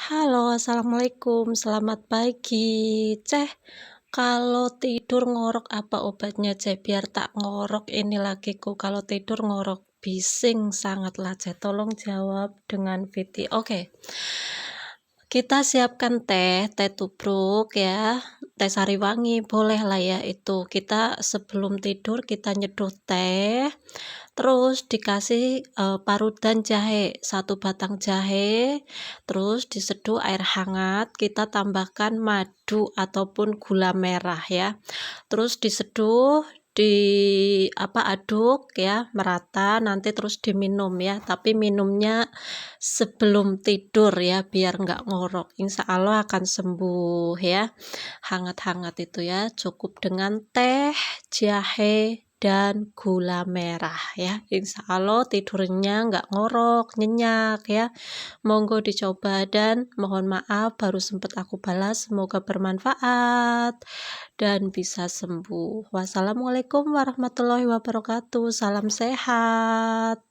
Halo, assalamualaikum, selamat pagi. Ceh, kalau tidur ngorok apa obatnya, Ceh? Biar tak ngorok ini lakiku. Kalau tidur ngorok bising sangatlah, Ceh. Tolong jawab dengan video. Oke. Kita siapkan teh tubruk ya, teh sari wangi, boleh lah ya itu. Kita sebelum tidur kita nyeduh teh, terus dikasih parutan jahe, 1 batang jahe, terus diseduh air hangat, kita tambahkan madu ataupun gula merah ya. Terus diseduh, aduk ya merata, nanti terus diminum ya. Tapi minumnya sebelum tidur ya, biar nggak ngorok. Insya Allah akan sembuh ya. Hangat-hangat itu ya, cukup dengan teh, jahe, dan gula merah ya. Insya Allah tidurnya nggak ngorok, nyenyak ya. Monggo dicoba dan mohon maaf baru sempat aku balas. Semoga bermanfaat dan bisa sembuh. Wassalamualaikum warahmatullahi wabarakatuh. Salam sehat.